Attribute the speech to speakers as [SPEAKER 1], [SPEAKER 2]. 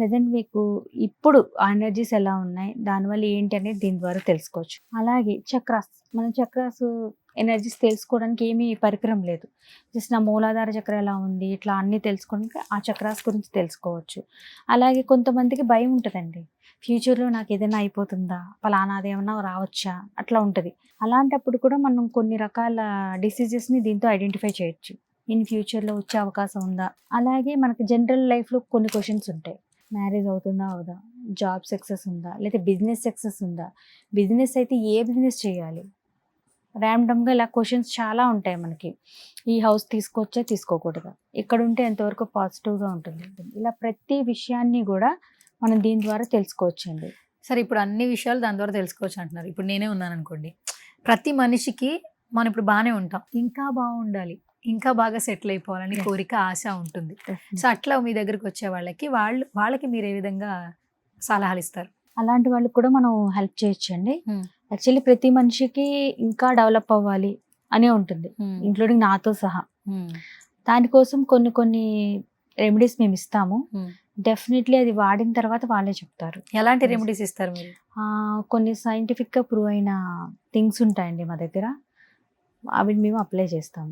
[SPEAKER 1] Present మీకు ఇప్పుడు ఆ ఎనర్జీస్ ఎలా ఉన్నాయి? దానివల్ల ఏంటి అనేది దీని ద్వారా తెలుసుకోవచ్చు. అలాగే చక్రాస్. మన చక్రాస్ ఎనర్జీస్ తెలుసుకోవడానికి ఏమీ పరికరం లేదు. జస్ట్ నా మూలాధార చక్రం ఎలా ఉంది, ఇట్లా అన్నీ తెలుసుకోవడానికి ఆ చక్రాస్ గురించి తెలుసుకోవచ్చు. అలాగే కొంతమందికి భయం ఉంటదండి. ఫ్యూచర్‌లో నాకేదైనా అయిపోతుందా? పలానాదేమన్నా రావచ్చా? అట్లా ఉంటది. అలాంటప్పుడు కూడా మనం కొన్ని రకాల డిసీజెస్‌ని దీంతో ఐడెంటిఫై చేయొచ్చు. ఇన్ ఫ్యూచర్‌లో వచ్చే అవకాశం ఉందా? అలాగే మనకి జనరల్ లైఫ్‌లో కొన్ని క్వెషన్స్ ఉంటాయి. మ్యారేజ్ అవుతుందా? అవ్వదా? జాబ్ సక్సెస్ ఉందా? లేతే బిజినెస్ సక్సెస్ ఉందా? బిజినెస్ అయితే ఏ బిజినెస్ చేయాలి? ర్యాండమ్‌గా ఇలా క్వెషన్స్ చాలా ఉంటాయి మనకి. ఈ హౌస్ తీసుకోవచ్చా? తీసుకోకూడదా? ఇక్కడుంటే ఎంతవరకు పాజిటివ్‌గా ఉంటుంది? ఇలా ప్రతి విషయాన్ని గూడా మనం దీని ద్వారా తెలుసుకోవచ్చండి.
[SPEAKER 2] సరే, ఇప్పుడు అన్ని విషయాలు దాని ద్వారా తెలుసుకోవచ్చు అంటున్నారు. ఇప్పుడు నేనే ఉన్నాననుకోండి. ప్రతి మనిషికి మనం ఇప్పుడు బానే ఉంటాం. ఇంకా బావుండాలి. ఇంకా బాగా సెటిల్ అయిపోవాలని
[SPEAKER 1] యెస్.
[SPEAKER 2] కోరిక, ఆశ ఉంటుంది. So,
[SPEAKER 1] definitely.
[SPEAKER 2] అట్లా మీ దగ్గరికొచ్చే వాళ్ళకి వాళ్ళకి మీరు ఏ విధంగా సలహాలిస్తారు?
[SPEAKER 1] అలాంటి వాళ్ళకి కూడా మనం హెల్ప్ చేయొచ్చండి.
[SPEAKER 2] హ్మ్.
[SPEAKER 1] యాక్చువల్లీ ప్రతి మనిషికి ఇంకా డెవలప్ అవ్వాలి అనే ఉంటుంది.
[SPEAKER 2] హ్మ్.
[SPEAKER 1] ఇంక్లూడింగ్ నాతో సహా.
[SPEAKER 2] హ్మ్.
[SPEAKER 1] దానికోసం కొన్ని కొన్ని రెమెడీస్ మేమిస్తాము.
[SPEAKER 2] హ్మ్.
[SPEAKER 1] డెఫినెట్‌లీ అది వాడిన తర్వాత వాళ్ళే చెప్తారు.
[SPEAKER 2] ఎలాంటి
[SPEAKER 1] యెస్.
[SPEAKER 2] రెమెడీస్ ఇస్తారు మీరు?
[SPEAKER 1] కొన్ని సైంటిఫిక్‌గా ప్రూవ్ అయిన థింగ్స్ ఉంటాయండి మా దగ్గర. అవి మేము అప్లై చేస్తాము.